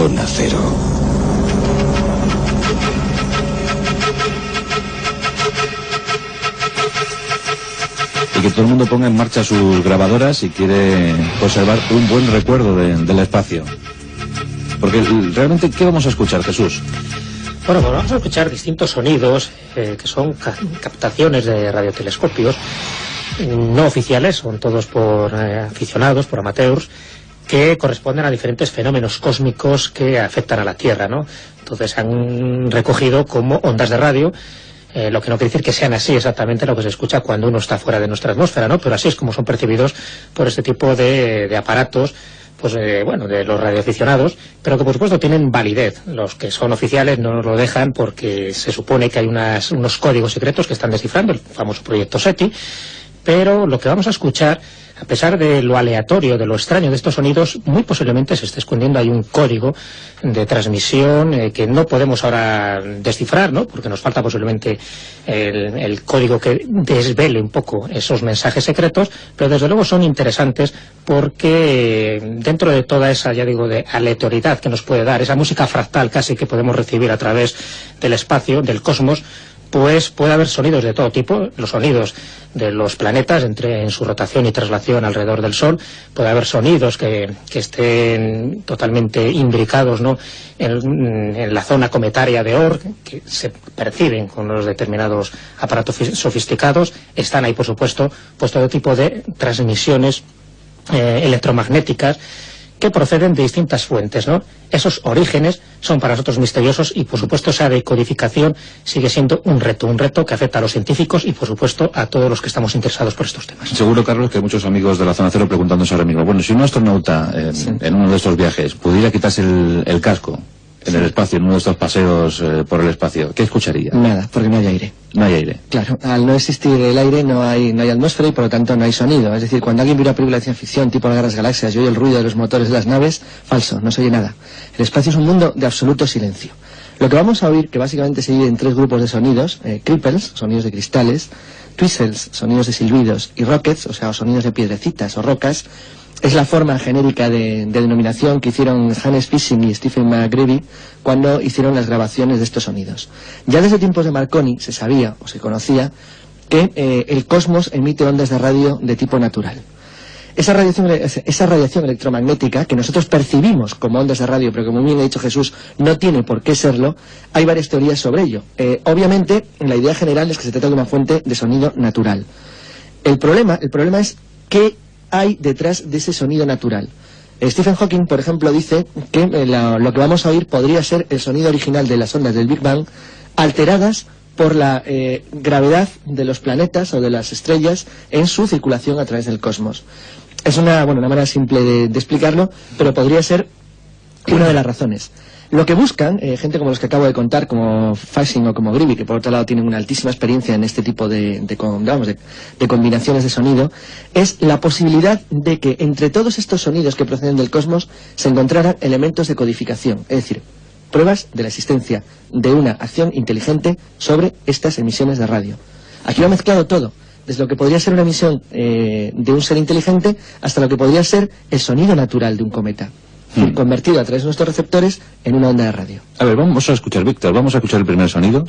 Zona Cero. Y que todo el mundo ponga en marcha sus grabadoras si quiere conservar un buen recuerdo del espacio. Porque realmente, ¿qué vamos a escuchar, Jesús? Bueno, pues vamos a escuchar distintos sonidos que son captaciones de radiotelescopios no oficiales, son todos por aficionados, por amateurs, que corresponden a diferentes fenómenos cósmicos que afectan a la Tierra, ¿no? Entonces han recogido como ondas de radio, lo que no quiere decir que sean así exactamente lo que se escucha cuando uno está fuera de nuestra atmósfera, ¿no? Pero así es como son percibidos por este tipo de aparatos, pues bueno, de los radioaficionados, pero que por supuesto tienen validez. Los que son oficiales no nos lo dejan porque se supone que hay unos códigos secretos que están descifrando, el famoso proyecto SETI, pero lo que vamos a escuchar, a pesar de lo aleatorio, de lo extraño de estos sonidos, muy posiblemente se esté escondiendo ahí un código de transmisión que no podemos ahora descifrar, ¿no? Porque nos falta posiblemente el código que desvele un poco esos mensajes secretos, pero desde luego son interesantes porque dentro de toda esa, ya digo, de aleatoriedad que nos puede dar, esa música fractal casi que podemos recibir a través del espacio, del cosmos, pues puede haber sonidos de todo tipo, los sonidos de los planetas en su rotación y traslación alrededor del Sol, puede haber sonidos que estén totalmente imbricados, ¿no?, en la zona cometaria de Oort, que se perciben con los determinados aparatos sofisticados. Están ahí, por supuesto, pues todo tipo de transmisiones electromagnéticas que proceden de distintas fuentes, ¿no? Esos orígenes son para nosotros misteriosos y, por supuesto, esa decodificación sigue siendo un reto que afecta a los científicos y, por supuesto, a todos los que estamos interesados por estos temas. Seguro, Carlos, que hay muchos amigos de la Zona Cero preguntándose ahora mismo, bueno, si un astronauta en uno de estos viajes pudiera quitarse el casco en el espacio, en uno de estos paseos por el espacio, ¿qué escucharía? Nada, porque no hay aire. No hay aire. Claro, al no existir el aire no hay atmósfera y por lo tanto no hay sonido. Es decir, cuando alguien ve una película de ciencia ficción tipo Las Guerras Galaxias y oye el ruido de los motores de las naves, falso, no se oye nada. El espacio es un mundo de absoluto silencio. Lo que vamos a oír, que básicamente se divide en tres grupos de sonidos, cripples, sonidos de cristales, twistles, sonidos de silbidos, y rockets, o sea, sonidos de piedrecitas o rocas, es la forma genérica de denominación que hicieron Hannes Fishing y Stephen McGreevy cuando hicieron las grabaciones de estos sonidos. Ya desde tiempos de Marconi se sabía, o se conocía, que el cosmos emite ondas de radio de tipo natural. Esa radiación electromagnética que nosotros percibimos como ondas de radio, pero como bien ha dicho Jesús, no tiene por qué serlo, hay varias teorías sobre ello. Obviamente, la idea general es que se trata de una fuente de sonido natural. El problema es qué hay detrás de ese sonido natural. Stephen Hawking, por ejemplo, dice que lo que vamos a oír podría ser el sonido original de las ondas del Big Bang, alteradas por la gravedad de los planetas o de las estrellas en su circulación a través del cosmos. Es una manera simple de explicarlo, pero podría ser una de las razones. Lo que buscan, gente como los que acabo de contar, como Fishing o como Greevy, que por otro lado tienen una altísima experiencia en este tipo de combinaciones de sonido, es la posibilidad de que entre todos estos sonidos que proceden del cosmos se encontraran elementos de codificación, es decir, pruebas de la existencia de una acción inteligente sobre estas emisiones de radio. Aquí lo ha mezclado todo, desde lo que podría ser una emisión de un ser inteligente hasta lo que podría ser el sonido natural de un cometa. Convertido a través de nuestros receptores en una onda de radio. A ver, vamos a escuchar, Víctor, vamos a escuchar el primer sonido.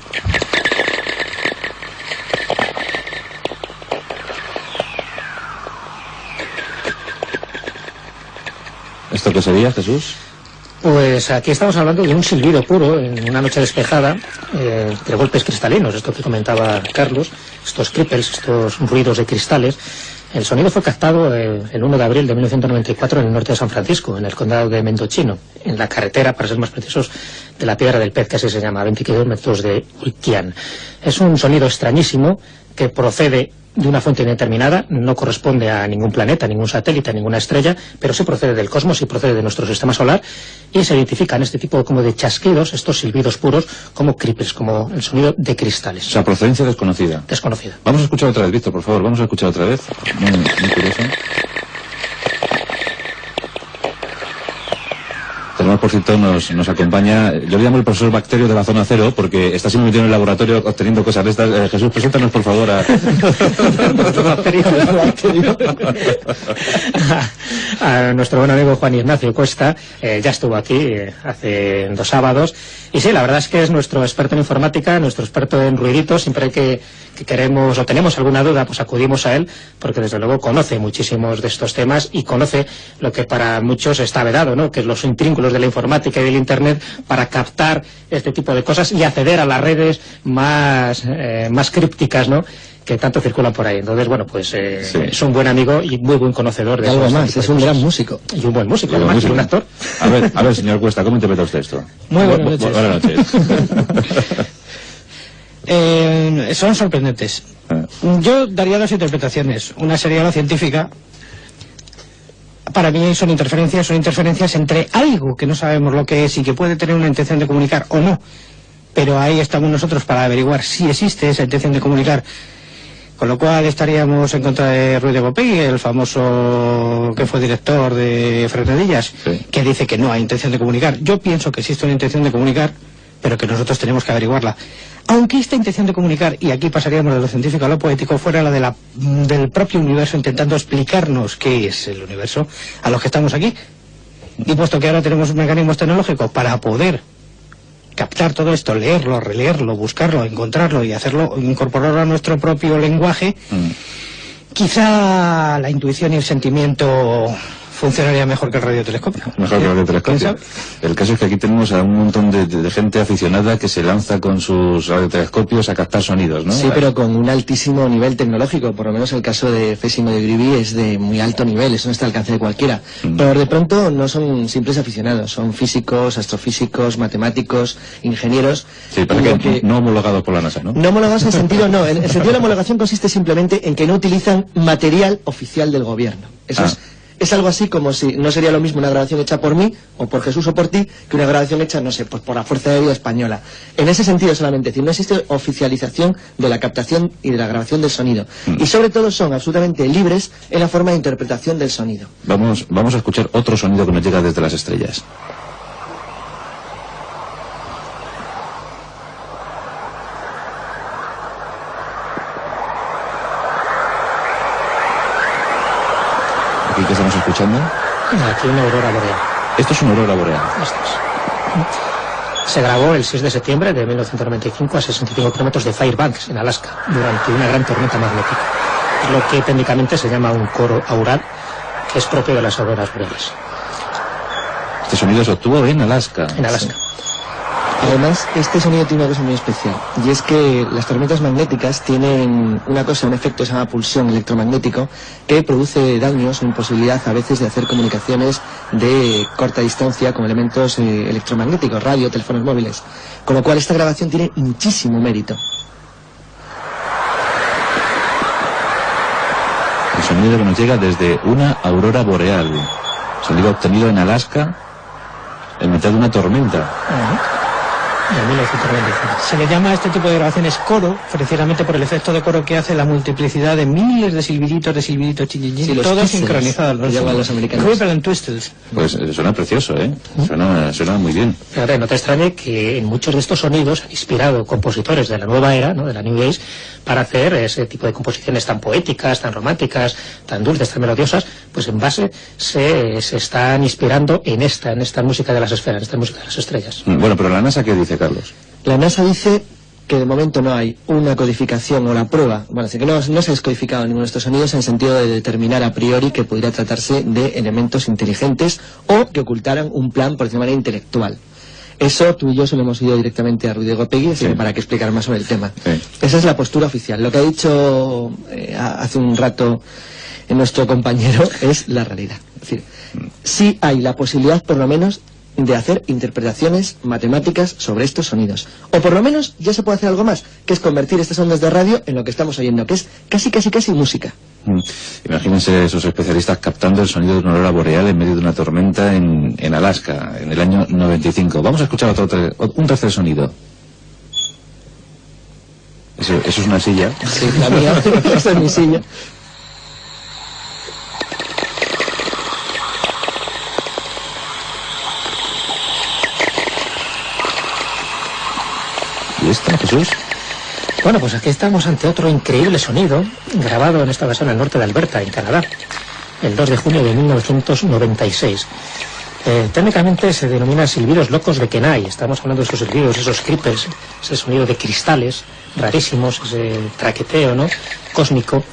¿Esto qué sería, Jesús? Pues aquí estamos hablando de un silbido puro en una noche despejada, de golpes cristalinos, esto que comentaba Carlos, estos cripples, estos ruidos de cristales. El sonido fue captado el 1 de abril de 1994 en el norte de San Francisco, en el condado de Mendocino, en la carretera, para ser más precisos, de la Piedra del Pez, que así se llama, a 20 kilómetros de Ulquian. Es un sonido extrañísimo que procede de una fuente indeterminada, no corresponde a ningún planeta, a ningún satélite, a ninguna estrella, pero sí procede del cosmos y procede de nuestro sistema solar, y se identifican este tipo como de chasquidos, estos silbidos puros, como cripples, como el sonido de cristales. O sea, procedencia desconocida. Desconocida. Vamos a escuchar otra vez, Víctor, por favor, vamos a escuchar otra vez. Muy curioso. Además, por cierto, nos acompaña, yo le llamo el profesor Bacterio de la Zona Cero, porque está siempre metido en el laboratorio obteniendo cosas de estas. Jesús, preséntanos por favor a nuestro buen amigo Juan Ignacio Cuesta. Ya estuvo aquí hace 2 sábados, y sí, la verdad es que es nuestro experto en informática, nuestro experto en ruiditos. Siempre que queremos o tenemos alguna duda, pues acudimos a él, porque desde luego conoce muchísimos de estos temas y conoce lo que para muchos está vedado, ¿no?, que es los intrínculos de la informática y del Internet, para captar este tipo de cosas y acceder a las redes más crípticas, ¿no?, que tanto circulan por ahí. Entonces, bueno, pues sí, es un buen amigo y muy buen conocedor de algo más, es un gran músico. Y un buen músico, además, y un actor. A ver, señor Cuesta, ¿cómo interpreta usted esto? Muy buenas noches. Buenas noches. Son sorprendentes. Yo daría 2 interpretaciones. Una sería la científica. Para mí son interferencias entre algo que no sabemos lo que es y que puede tener una intención de comunicar o no. Pero ahí estamos nosotros para averiguar si existe esa intención de comunicar. Con lo cual estaríamos en contra de Ruiz de Gopegui, el famoso que fue director de Fresnedillas, sí, que dice que no hay intención de comunicar. Yo pienso que existe una intención de comunicar, pero que nosotros tenemos que averiguarla. Aunque esta intención de comunicar, y aquí pasaríamos de lo científico a lo poético, fuera la del propio universo, intentando explicarnos qué es el universo a los que estamos aquí. Y puesto que ahora tenemos mecanismos tecnológicos para poder captar todo esto, leerlo, releerlo, buscarlo, encontrarlo y hacerlo, incorporarlo a nuestro propio lenguaje, quizá la intuición y el sentimiento funcionaría mejor que el radiotelescopio. Mejor que el radiotelescopio. El caso es que aquí tenemos a un montón de gente aficionada que se lanza con sus radiotelescopios a captar sonidos, ¿no? Sí, pero con un altísimo nivel tecnológico. Por lo menos el caso de Fésimo de Grivy es de muy alto nivel, eso no está al alcance de cualquiera. Pero de pronto no son simples aficionados, son físicos, astrofísicos, matemáticos, ingenieros. Sí, pero que no homologados por la NASA, ¿no? No homologados en sentido, no. En el sentido de la homologación consiste simplemente en que no utilizan material oficial del gobierno. Eso es algo así como si no sería lo mismo una grabación hecha por mí o por Jesús o por ti que una grabación hecha, no sé, pues por la Fuerza Aérea Española. En ese sentido solamente, es decir, no existe oficialización de la captación y de la grabación del sonido. Y sobre todo son absolutamente libres en la forma de interpretación del sonido. Vamos a escuchar otro sonido que nos llega desde las estrellas. ¿Aquí qué estamos escuchando? Aquí una aurora boreal. Esto es una aurora boreal. Esto es. Se grabó el 6 de septiembre de 1995 a 65 kilómetros de Fairbanks, en Alaska, durante una gran tormenta magnética. Lo que técnicamente se llama un coro aural, que es propio de las auroras boreales. Este sonido se obtuvo en Alaska. En Alaska. Además, este sonido tiene una cosa muy especial, y es que las tormentas magnéticas tienen una cosa, un efecto que se llama pulsión electromagnético, que produce daños o imposibilidad a veces de hacer comunicaciones de corta distancia con elementos electromagnéticos, radio, teléfonos móviles. Con lo cual esta grabación tiene muchísimo mérito. El sonido que nos llega desde una aurora boreal. Sonido obtenido en Alaska en mitad de una tormenta. En 1995. Se le llama a este tipo de grabaciones coro, precisamente por el efecto de coro que hace la multiplicidad de miles de silbiditos, chichillín, todos sincronizados. Los americanos. Ripple and Twistles. Pues suena precioso, ¿eh? Suena muy bien. Fíjate, no te extrañe que en muchos de estos sonidos han inspirado compositores de la nueva era, ¿no?, de la New Age, para hacer ese tipo de composiciones tan poéticas, tan románticas, tan dulces, tan melodiosas. Pues en base se están inspirando en esta música de las esferas, en esta música de las estrellas. Bueno, pero la NASA, ¿qué dice, Carlos? La NASA dice que de momento no hay una codificación o la prueba, bueno, así que no se ha descodificado ninguno de estos sonidos en el sentido de determinar a priori que pudiera tratarse de elementos inteligentes o que ocultaran un plan, por decirlo de manera intelectual. Eso tú y yo se lo hemos ido directamente a Ruiz de Gopegui, así que para que explicar más sobre el tema. Esa es la postura oficial. Lo que ha dicho hace un rato nuestro compañero es la realidad. Es decir, sí hay la posibilidad, por lo menos, de hacer interpretaciones matemáticas sobre estos sonidos. O por lo menos ya se puede hacer algo más, que es convertir estas ondas de radio en lo que estamos oyendo, que es casi música. Imagínense esos especialistas captando el sonido de una aurora boreal en medio de una tormenta en Alaska, en el año 95. Vamos a escuchar un tercer sonido. Eso es una silla. Sí, la mía. Esa es mi silla. ¿Y esta, Jesús? Bueno, pues aquí estamos ante otro increíble sonido, grabado en esta ocasión al norte de Alberta, en Canadá, el 2 de junio de 1996. Técnicamente se denomina silbidos locos de Kenai. Estamos hablando de esos silbidos, esos cripples, ese sonido de cristales rarísimos, ese traqueteo, ¿no?, cósmico,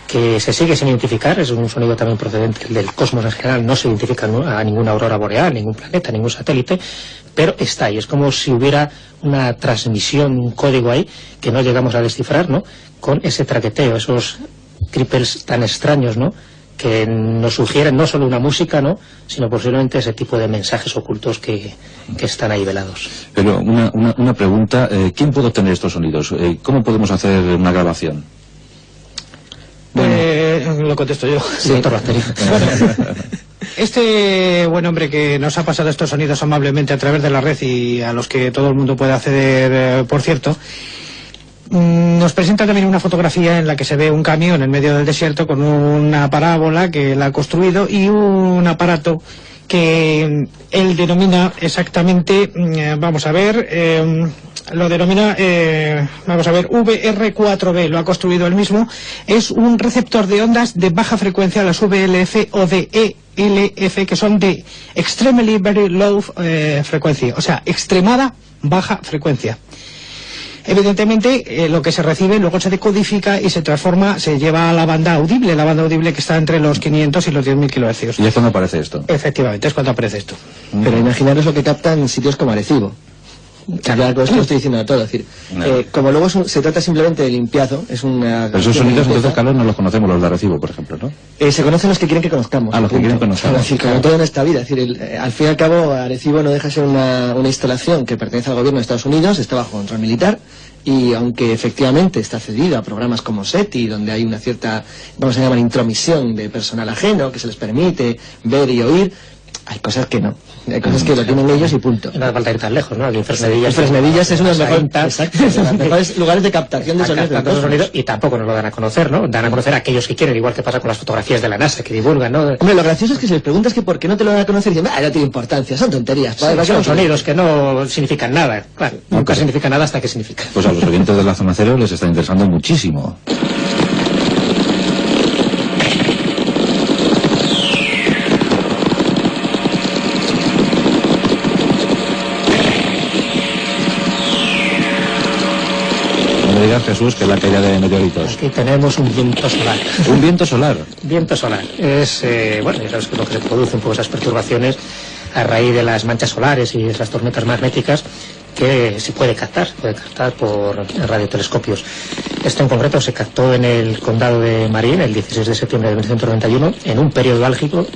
que se sigue sin identificar. Es un sonido también procedente del cosmos en general. No se identifica a ninguna aurora boreal, ningún planeta, ningún satélite, pero está ahí. Es como si hubiera una transmisión, un código ahí que no llegamos a descifrar, ¿no?, con ese traqueteo, esos cripples tan extraños, ¿no?, que nos sugieren no solo una música, ¿no?, sino posiblemente ese tipo de mensajes ocultos que están ahí velados. Pero una pregunta, ¿quién puede obtener estos sonidos? ¿Cómo podemos hacer una grabación? Lo contesto yo. Sí, doctor Bacterio. Este buen hombre que nos ha pasado estos sonidos amablemente a través de la red y a los que todo el mundo puede acceder, por cierto, nos presenta también una fotografía en la que se ve un camión en medio del desierto con una parábola que él ha construido y un aparato que él denomina exactamente, vamos a ver, lo denomina, vamos a ver, VR4B, lo ha construido él mismo. Es un receptor de ondas de baja frecuencia, las VLF o de ELF, que son de Extremely Very Low Frequency, o sea, extremada baja frecuencia. Evidentemente, lo que se recibe luego se decodifica y se transforma, se lleva a la banda audible que está entre los 500 y los 10.000 kHz. ¿Y es cuando aparece esto? Efectivamente, es cuando aparece esto. Pero imaginaros lo que captan sitios como Arecibo. Claro, esto lo estoy diciendo todo, es decir, como luego se trata simplemente de limpiado, es una... Pero esos sonidos entonces, Carlos, no los conocemos, los de Arecibo, por ejemplo, ¿no? Se conocen los que quieren que conozcamos. Los que quieren que conozcamos. Es decir, como todo en esta vida, es decir, al fin y al cabo, Arecibo no deja de ser una instalación que pertenece al gobierno de Estados Unidos, está bajo control militar, y aunque efectivamente está cedido a programas como SETI, donde hay una cierta, vamos a llamar, intromisión de personal ajeno, que se les permite ver y oír, hay cosas que no. Hay cosas que lo tienen ellos y punto. No hace falta ir tan lejos, ¿no? Aquí en Fresnedillas. Fresnedillas es uno de los mejores lugares de captación de sonidos. Y tampoco nos lo dan a conocer, ¿no? Dan a conocer a aquellos que quieren, igual que pasa con las fotografías de la NASA, que divulgan, ¿no? Hombre, lo gracioso es que si les preguntas que por qué no te lo dan a conocer, dicen, no tiene importancia, son tonterías. Sí, son sonidos que no significan nada. Claro, nunca significa nada hasta que significa. Pues a los oyentes de la Zona Cero les está interesando muchísimo. Jesús, que es la caída de meteoritos. Aquí tenemos un viento solar. ¿Un viento solar? Viento solar. Es, bueno, ya sabes que es lo que se produce un poco esas perturbaciones a raíz de las manchas solares y esas tormentas magnéticas que se puede captar por radiotelescopios. Esto en concreto se captó en el condado de Marin el 16 de septiembre de 1991 en un periodo álgido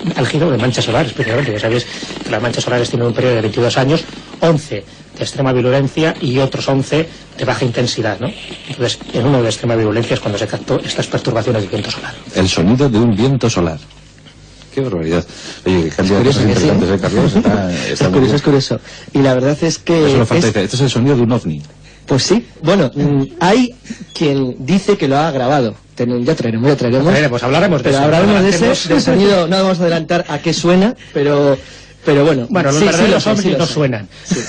de manchas solares. Precisamente, ya sabéis que las manchas solares tienen un periodo de 22 años, 11 de extrema virulencia y otros 11 de baja intensidad, ¿no? Entonces, en uno de extrema virulencia es cuando se captó estas perturbaciones del viento solar. El sonido de un viento solar. Qué barbaridad. Oye, que cambia cosas interesantes, Carlos. Es curioso. Y la verdad es que... Eso no falta, esto es el sonido de un ovni. Pues sí. Bueno, hay quien dice que lo ha grabado. Ya traeremos. Pues hablaremos de eso. Pero hablaremos de ese, del sonido. No vamos a adelantar a qué suena, pero bueno, los verdaderos ovnis no suenan. Sí.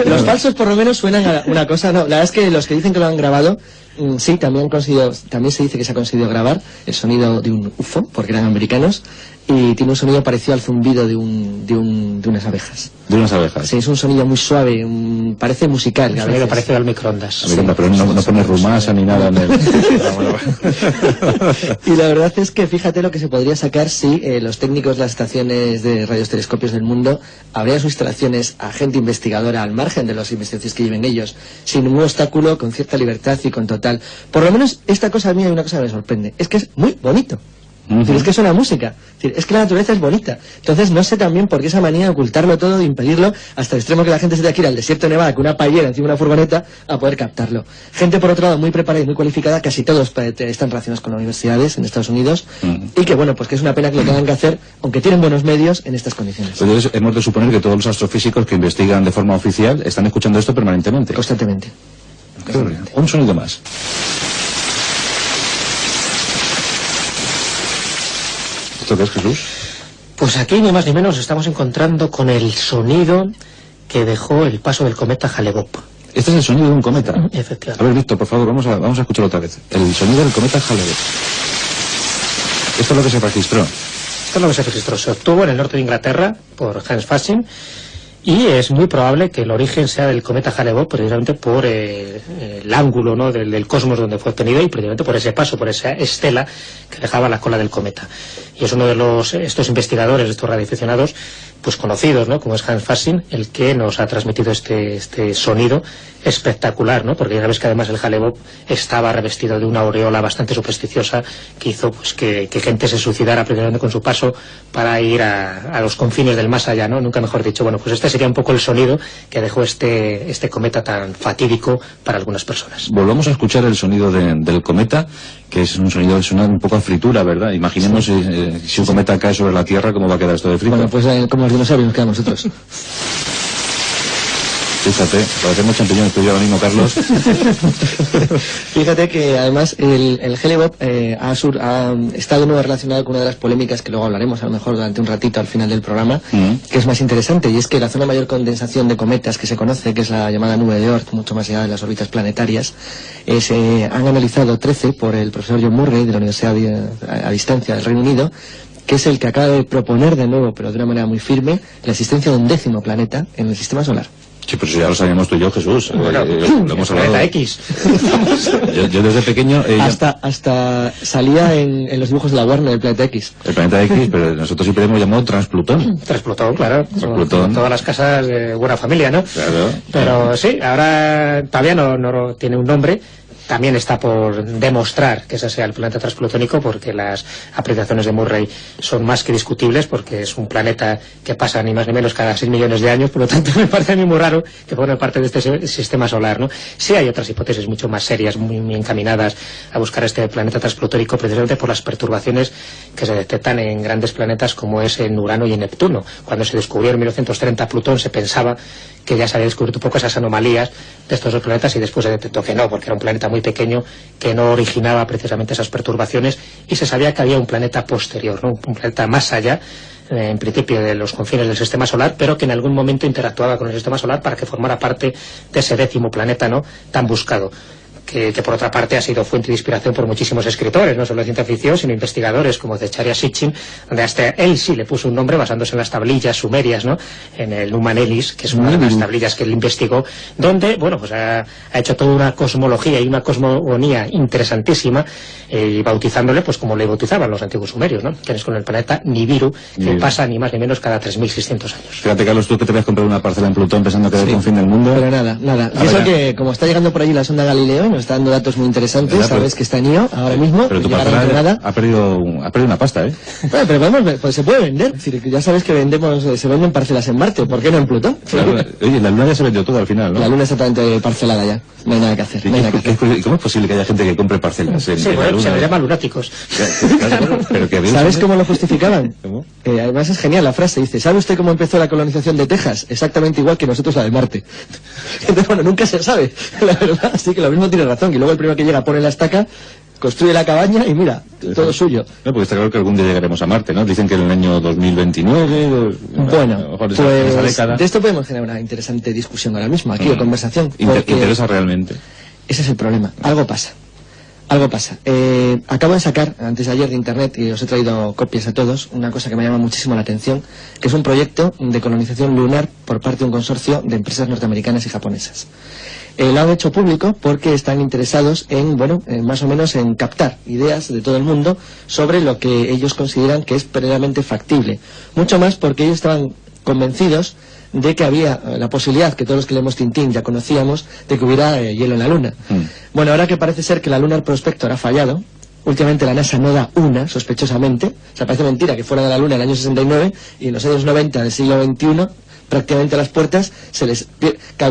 Los falsos por lo menos suenan a una cosa. No, la verdad es que los que dicen que lo han grabado, sí, también se dice que se ha conseguido grabar el sonido de un UFO, porque eran americanos, y tiene un sonido parecido al zumbido de unas abejas. ¿De unas abejas? Sí, es un sonido muy suave, parece musical. Un sonido parecido al microondas. Sí, pero no pone rumasa ni nada en el... Y la verdad es que fíjate lo que se podría sacar si los técnicos de las estaciones de radiotelescopios del mundo abrieran sus instalaciones a gente investigadora al margen de las investigaciones que lleven ellos, sin ningún obstáculo, con cierta libertad y con total... Por lo menos esta cosa a mí hay una cosa que me sorprende, es que es muy bonito. Es que suena música, es que la naturaleza es bonita. Entonces no sé también por qué esa manía de ocultarlo todo, de impedirlo, hasta el extremo que la gente se tenga que ir al desierto de Nevada con una paellera encima de una furgoneta a poder captarlo. Gente por otro lado muy preparada y muy cualificada, casi todos están relacionados con las universidades en Estados Unidos, y que bueno, pues que es una pena que lo tengan que hacer, aunque tienen buenos medios en estas condiciones. Entonces hemos de suponer que todos los astrofísicos que investigan de forma oficial están escuchando esto permanentemente. Constantemente. Un sonido más. ¿Esto qué es, Jesús? Pues aquí ni más ni menos estamos encontrando con el sonido que dejó el paso del cometa Hale-Bopp. Este es el sonido de un cometa. Efectivamente. A ver, Víctor, por favor, vamos a escucharlo otra vez. El sonido del cometa Hale-Bopp. Esto es lo que se registró. Esto es lo que se registró. Se obtuvo en el norte de Inglaterra por Hans Fasching, y es muy probable que el origen sea del cometa Hale-Bopp, precisamente por el ángulo, ¿no?, del cosmos donde fue obtenido, y precisamente por ese paso, por esa estela que dejaba la cola del cometa. Y es uno de estos investigadores, estos radioaficionados, pues conocidos, ¿no?, como es Hans Fasching, el que nos ha transmitido este sonido espectacular, ¿no?, porque ya ves que además el Hale-Bopp estaba revestido de una aureola bastante supersticiosa que hizo pues que gente se suicidara precisamente con su paso para ir a los confines del más allá, ¿no? Nunca mejor dicho. Bueno, pues este sería un poco el sonido que dejó este cometa tan fatídico para algunas personas. Volvamos a escuchar el sonido del cometa, que es un sonido que suena un poco a fritura, ¿verdad? Imaginemos si un cometa cae sobre la Tierra, ¿cómo va a quedar esto de frito? Bueno, pues como los dinosaurios nos quedamos nosotros. Fíjate, parecemos champiñones, tú y yo ahora mismo, Carlos. Fíjate que además el Hale-Bopp ha estado de nuevo relacionado con una de las polémicas que luego hablaremos a lo mejor durante un ratito al final del programa, que es más interesante, y es que la zona de mayor condensación de cometas que se conoce, que es la llamada nube de Oort, mucho más allá de las órbitas planetarias, se han analizado 13 por el profesor John Murray de la Universidad a Distancia del Reino Unido, que es el que acaba de proponer de nuevo, pero de una manera muy firme, la existencia de un 10º planeta en el sistema solar. Sí, pero eso ya lo sabíamos tú y yo, Jesús. Bueno, lo hemos hablado. Planeta X. yo desde pequeño... Hasta salía en los dibujos de la Warner del Planeta X. El Planeta X, pero nosotros siempre hemos llamado Transplutón. Transplutón, claro. Transplutón. Todas las casas de buena familia, ¿no? Claro. Pero sí, ahora todavía no tiene un nombre. También está por demostrar que ese sea el planeta transplutónico, porque las apreciaciones de Murray son más que discutibles, porque es un planeta que pasa ni más ni menos cada 6 millones de años, por lo tanto me parece a mí muy raro que forme parte de este sistema solar, ¿no? Sí hay otras hipótesis mucho más serias, muy encaminadas a buscar este planeta transplutónico, precisamente por las perturbaciones que se detectan en grandes planetas como es en Urano y en Neptuno. Cuando se descubrió en 1930 Plutón, se pensaba que ya se había descubierto un poco esas anomalías de estos dos planetas, y después se detectó que no, porque era un planeta muy pequeño que no originaba precisamente esas perturbaciones, y se sabía que había un planeta posterior, ¿no?, un planeta más allá, en principio de los confines del sistema solar, pero que en algún momento interactuaba con el sistema solar para que formara parte de ese 10º planeta, ¿no?, tan buscado. Que por otra parte ha sido fuente de inspiración por muchísimos escritores, no solo de ciencia ficción, sino investigadores como Zecharia Sitchin, donde hasta él sí le puso un nombre basándose en las tablillas sumerias, ¿no?, en el Numan Elis, que es una de las tablillas que él investigó, donde, bueno, pues ha hecho toda una cosmología y una cosmogonía interesantísima, y bautizándole pues como le bautizaban los antiguos sumerios, ¿no?, que es con el planeta Nibiru, que pasa ni más ni menos cada 3.600 años. Fíjate, Carlos, tú que te habías comprado una parcela en Plutón pensando que era el confín del mundo. Pero nada. Y eso que, como está llegando por allí la sonda Galileo, nos está dando datos muy interesantes, sabes que está en IO ahora mismo. Pero tu parcela ha perdido una pasta, ¿eh? Bueno, pero pues se puede vender. Es decir, ya sabes que se venden parcelas en Marte, ¿por qué no en Plutón? Claro, oye, la Luna ya se vendió todo al final, ¿no? La Luna está totalmente parcelada ya, no hay nada que hacer. ¿Cómo es posible que haya gente que compre parcelas en la Luna? Se les llama lunáticos. ¿Sabes cómo lo justificaban? Además es genial la frase, dice: ¿sabe usted cómo empezó la colonización de Texas? Exactamente igual que nosotros la de Marte. Entonces, bueno, nunca se sabe, la verdad, así que lo mismo tiene razón, y luego el primero que llega pone la estaca, construye la cabaña y mira, todo suyo. No, porque está claro que algún día llegaremos a Marte, ¿no? Dicen que en el año 2029... Bueno, pues de esto podemos generar una interesante discusión ahora mismo, aquí, o conversación. Interesa realmente. Ese es el problema, algo pasa. Acabo de sacar, antes de ayer, de internet, y os he traído copias a todos, una cosa que me llama muchísimo la atención, que es un proyecto de colonización lunar por parte de un consorcio de empresas norteamericanas y japonesas. Lo han hecho público porque están interesados en, más o menos en captar ideas de todo el mundo sobre lo que ellos consideran que es plenamente factible. Mucho más porque ellos estaban convencidos de que había la posibilidad, que todos los que leemos Tintín ya conocíamos, de que hubiera hielo en la Luna. Bueno, ahora que parece ser que la Lunar Prospector ha fallado, últimamente la NASA no da una, sospechosamente, o sea, parece mentira que fuera de la Luna en el año 69, y en los años 90 del siglo XXI, prácticamente a las puertas se les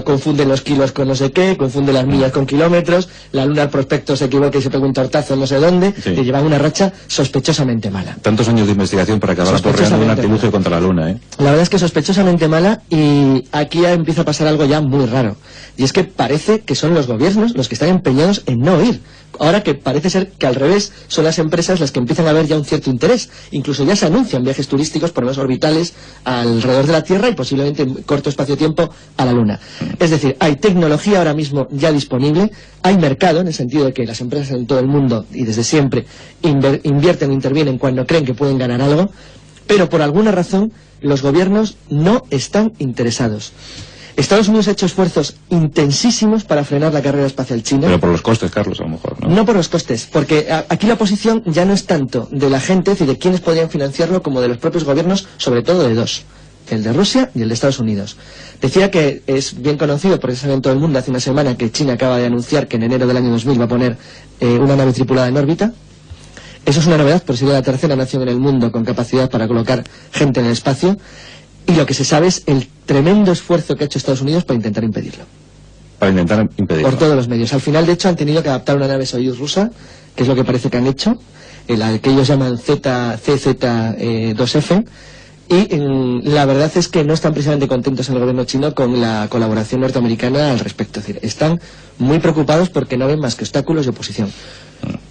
confunden los kilos con no sé qué, confunden las millas con kilómetros, la Lunar Prospector se equivoca y se pega un tortazo no sé dónde, y llevan una racha sospechosamente mala. Tantos años de investigación para acabar aporreando un artilugio contra la Luna, ¿eh? La verdad es que sospechosamente mala, y aquí ya empieza a pasar algo ya muy raro, y es que parece que son los gobiernos los que están empeñados en no ir Ahora que parece ser que al revés son las empresas las que empiezan a ver ya un cierto interés. Incluso ya se anuncian viajes turísticos por menos orbitales alrededor de la Tierra y posiblemente en corto espacio-tiempo a la Luna. Es decir, hay tecnología ahora mismo ya disponible, hay mercado en el sentido de que las empresas en todo el mundo y desde siempre invierten o intervienen cuando creen que pueden ganar algo, pero por alguna razón los gobiernos no están interesados. Estados Unidos ha hecho esfuerzos intensísimos para frenar la carrera espacial china. Pero por los costes, Carlos, a lo mejor, ¿no? No por los costes, porque aquí la posición ya no es tanto de la gente, es decir, de quiénes podrían financiarlo, como de los propios gobiernos, sobre todo de dos, el de Rusia y el de Estados Unidos. Decía que es bien conocido, porque se sabe en todo el mundo hace una semana, que China acaba de anunciar que en enero del año 2000 va a poner una nave tripulada en órbita. Eso es una novedad, porque sería la tercera nación en el mundo con capacidad para colocar gente en el espacio. Y lo que se sabe es el tremendo esfuerzo que ha hecho Estados Unidos para intentar impedirlo. Para intentar impedirlo. Por todos los medios. Al final, de hecho, han tenido que adaptar una nave Soyuz rusa, que es lo que parece que han hecho, la que ellos llaman CZ-2F, y la verdad es que no están precisamente contentos en el gobierno chino con la colaboración norteamericana al respecto. Es decir, están muy preocupados porque no ven más que obstáculos y oposición.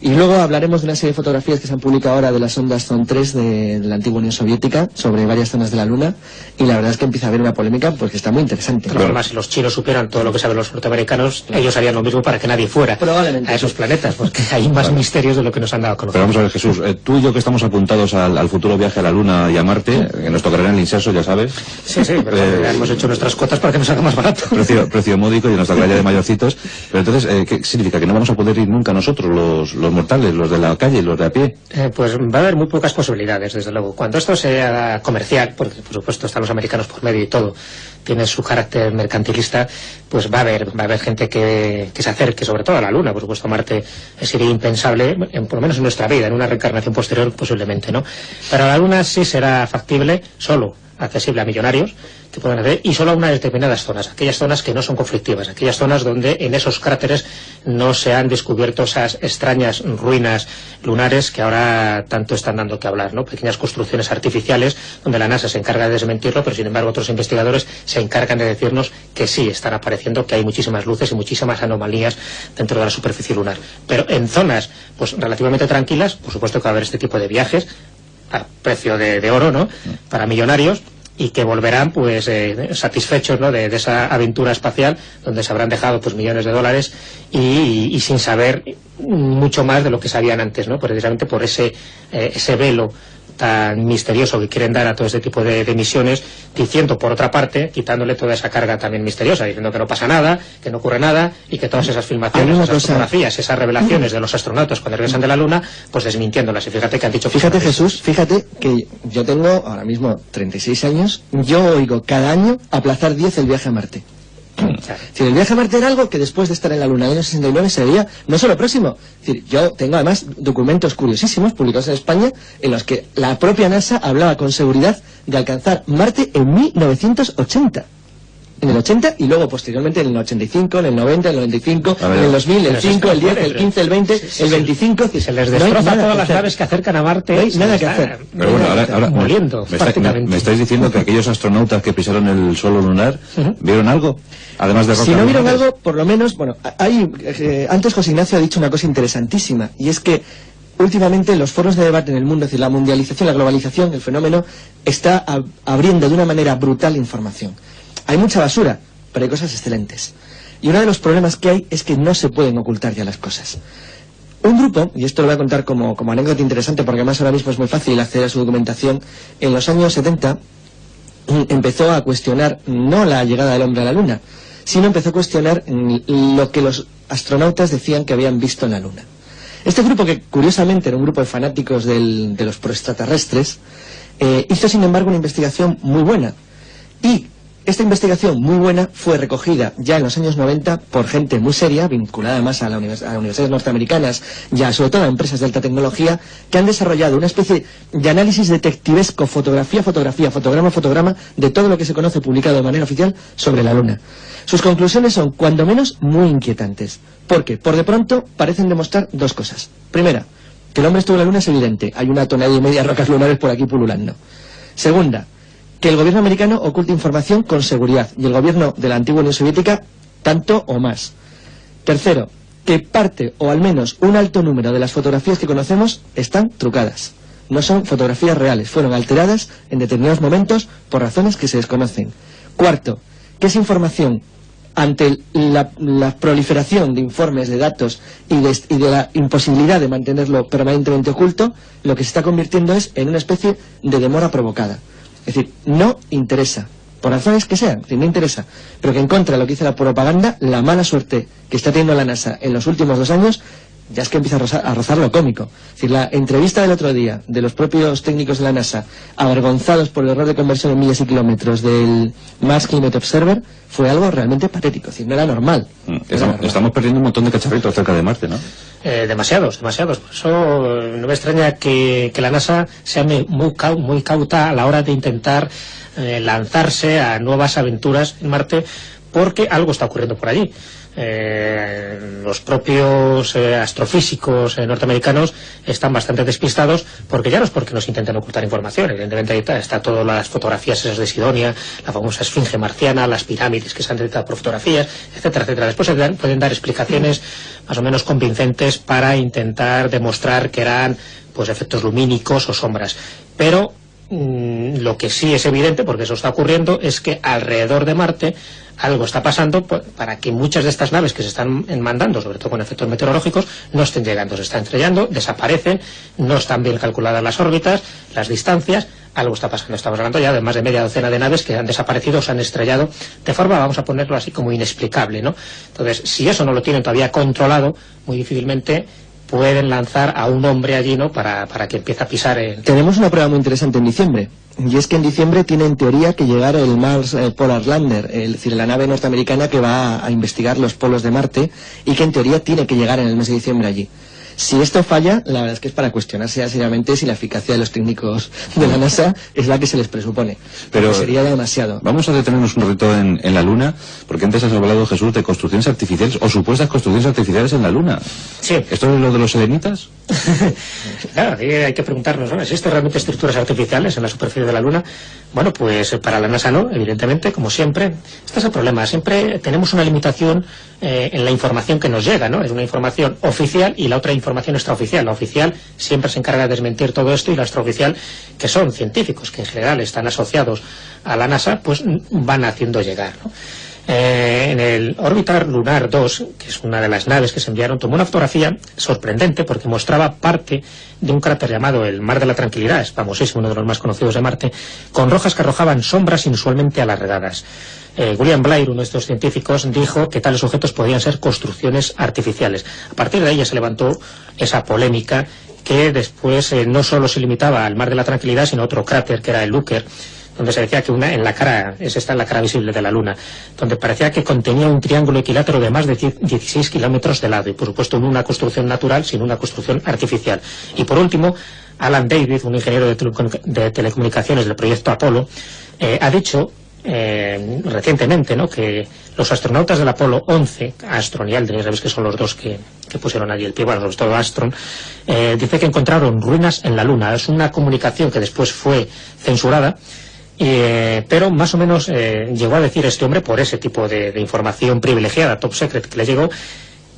Y luego hablaremos de una serie de fotografías que se han publicado ahora de las sondas Zond 3 de la antigua Unión Soviética sobre varias zonas de la Luna, y la verdad es que empieza a haber una polémica porque está muy interesante. Pero además, si los chinos supieran todo lo que saben los norteamericanos, ellos harían lo mismo para que nadie fuera a esos planetas, porque hay más misterios de lo que nos han dado a conocer. Pero vamos a ver, Jesús, tú y yo que estamos apuntados al futuro viaje a la Luna y a Marte, que nos tocará en el inserso, ya sabes. Sí, pero hemos hecho nuestras cuotas para que nos salga más barato. Precio módico y nos tocará ya de mayorcitos. Pero entonces, ¿qué significa? ¿Que no vamos a poder ir nunca nosotros, los mortales, los de la calle, los de a pie? Pues va a haber muy pocas posibilidades, desde luego. Cuando esto sea comercial, porque por supuesto están los americanos por medio y todo, tiene su carácter mercantilista, pues va a haber gente que se acerque, sobre todo a la Luna. Por supuesto, Marte sería impensable, por lo menos en nuestra vida, en una reencarnación posterior posiblemente, ¿no? Pero la Luna sí será factible, solo accesible a millonarios que puedan hacer, y solo a unas determinadas zonas, aquellas zonas que no son conflictivas, aquellas zonas donde en esos cráteres no se han descubierto esas extrañas ruinas lunares que ahora tanto están dando que hablar, ¿no? Pequeñas construcciones artificiales donde la NASA se encarga de desmentirlo, pero sin embargo otros investigadores se encargan de decirnos que sí están apareciendo, que hay muchísimas luces y muchísimas anomalías dentro de la superficie lunar. Pero en zonas pues relativamente tranquilas, por supuesto que va a haber este tipo de viajes a precio de oro, ¿no? Para millonarios, y que volverán pues satisfechos, ¿no? de esa aventura espacial donde se habrán dejado pues millones de dólares y sin saber mucho más de lo que sabían antes, ¿no? Precisamente por ese velo tan misterioso que quieren dar a todo este tipo de misiones, diciendo por otra parte, quitándole toda esa carga también misteriosa, diciendo que no pasa nada, que no ocurre nada, y que todas esas filmaciones, esas fotografías, esas revelaciones de los astronautas cuando regresan de la Luna, pues desmintiéndolas. Y fíjate que han dicho... Fíjate, Jesús, fíjate que yo tengo ahora mismo 36 años, yo oigo cada año aplazar 10 el viaje a Marte. Si el viaje a Marte era algo que después de estar en la Luna en el año 69 se veía no solo próximo. Es decir, yo tengo además documentos curiosísimos publicados en España en los que la propia NASA hablaba con seguridad de alcanzar Marte en 1980. En el 80 y luego posteriormente en el 85, en el 90, en el 95, en el 2000, el 5, el 10, el 15, el 20, el 25... Se les destroza todas las naves que acercan a Marte. No hay nada que hacer. Pero bueno, ahora muriendo, me estáis diciendo que aquellos astronautas que pisaron el suelo lunar ¿vieron algo? Además de si no vieron algo, por lo menos, bueno, antes José Ignacio ha dicho una cosa interesantísima, y es que últimamente los foros de debate en el mundo, es decir, la mundialización, la globalización, el fenómeno, está abriendo de una manera brutal información. Hay mucha basura, pero hay cosas excelentes. Y uno de los problemas que hay es que no se pueden ocultar ya las cosas. Un grupo, y esto lo voy a contar como anécdota interesante, porque además ahora mismo es muy fácil acceder a su documentación, en los años 70 empezó a cuestionar no la llegada del hombre a la Luna, sino empezó a cuestionar lo que los astronautas decían que habían visto en la Luna. Este grupo, que curiosamente era un grupo de fanáticos de los proextraterrestres, hizo sin embargo una investigación muy buena. Y esta investigación muy buena fue recogida ya en los años 90 por gente muy seria, vinculada además a las universidades norteamericanas y sobre todo a empresas de alta tecnología, que han desarrollado una especie de análisis detectivesco, fotografía, fotograma, de todo lo que se conoce publicado de manera oficial sobre la Luna. Sus conclusiones son, cuando menos, muy inquietantes. Porque, por de pronto, parecen demostrar dos cosas. Primera, que el hombre estuvo en la Luna es evidente. Hay una tonelada y media de rocas lunares por aquí pululando. Segunda, que el gobierno americano oculta información con seguridad y el gobierno de la antigua Unión Soviética tanto o más. Tercero, que parte, o al menos un alto número de las fotografías que conocemos, están trucadas. No son fotografías reales, fueron alteradas en determinados momentos por razones que se desconocen. Cuarto, que esa información, ante la proliferación de informes, de datos y de la imposibilidad de mantenerlo permanentemente oculto, lo que se está convirtiendo es en una especie de demora provocada. Es decir, no interesa, por razones que sean, no interesa, pero que en contra de lo que dice la propaganda, la mala suerte que está teniendo la NASA en los últimos 2 años, ya es que empieza a rozar lo cómico. Es decir, la entrevista del otro día de los propios técnicos de la NASA, avergonzados por el error de conversión en millas y kilómetros del Mars Climate Observer, fue algo realmente patético. Es decir, no era normal. Estamos perdiendo un montón de cacharritos cerca de Marte, ¿no? Demasiados. Por eso no me extraña que la NASA sea muy cauta a la hora de intentar lanzarse a nuevas aventuras en Marte, porque algo está ocurriendo por allí. Los propios astrofísicos norteamericanos están bastante despistados, porque ya no es porque nos intenten ocultar información. Evidentemente está todas las fotografías esas de Sidonia, la famosa esfinge marciana, las pirámides que se han detectado por fotografías, etcétera, etcétera. Después pueden dar explicaciones más o menos convincentes para intentar demostrar que eran pues efectos lumínicos o sombras, pero lo que sí es evidente, porque eso está ocurriendo, es que alrededor de Marte algo está pasando para que muchas de estas naves que se están mandando, sobre todo con efectos meteorológicos, no estén llegando, se están estrellando, desaparecen, no están bien calculadas las órbitas, las distancias, algo está pasando. Estamos hablando ya de más de media docena de naves que han desaparecido o se han estrellado de forma, vamos a ponerlo así, como inexplicable, ¿no? Entonces, si eso no lo tienen todavía controlado, muy difícilmente pueden lanzar a un hombre allí, ¿no?, para que empiece a pisar el... Tenemos una prueba muy interesante en diciembre, y es que en diciembre tiene en teoría que llegar el Mars Polar Lander, es decir, la nave norteamericana que va a investigar los polos de Marte, y que en teoría tiene que llegar en el mes de diciembre allí. Si esto falla, la verdad es que es para cuestionarse ya seriamente si la eficacia de los técnicos de la NASA es la que se les presupone. Pero sería demasiado. Vamos a detenernos un ratito en la Luna, porque antes has hablado, Jesús, de construcciones artificiales o supuestas construcciones artificiales en la Luna. Sí. ¿Esto es lo de los selenitas? Claro, hay que preguntarnos, ¿no? ¿Existen realmente estructuras artificiales en la superficie de la Luna? Bueno, pues para la NASA no, evidentemente, como siempre. Este es el problema, siempre tenemos una limitación en la información que nos llega, ¿no? Es una información oficial y la otra información extraoficial. La oficial siempre se encarga de desmentir todo esto, y la extraoficial, que son científicos que en general están asociados a la NASA, pues van haciendo llegar, ¿no? En el Orbitar Lunar 2, que es una de las naves que se enviaron, tomó una fotografía sorprendente porque mostraba parte de un cráter llamado el Mar de la Tranquilidad, es famosísimo, uno de los más conocidos de Marte, con rojas que arrojaban sombras inusualmente alargadas. William Blair, uno de estos científicos, dijo que tales objetos podían ser construcciones artificiales. A partir de ahí ya se levantó esa polémica, que después no solo se limitaba al Mar de la Tranquilidad, sino a otro cráter que era el Looker, donde se decía que en la cara, está en la cara visible de la Luna, donde parecía que contenía un triángulo equilátero de más de 16 kilómetros de lado, y por supuesto no una construcción natural, sino una construcción artificial. Y por último, Alan David, un ingeniero de telecomunicaciones del proyecto Apolo, ha dicho recientemente, ¿no?, que los astronautas del Apolo 11, Astron y Aldrin, sabéis que son los dos que pusieron allí el pie, bueno, sobre todo Astron, dice que encontraron ruinas en la Luna. Es una comunicación que después fue censurada, pero más o menos llegó a decir este hombre, por ese tipo de información privilegiada, top secret, que le llegó,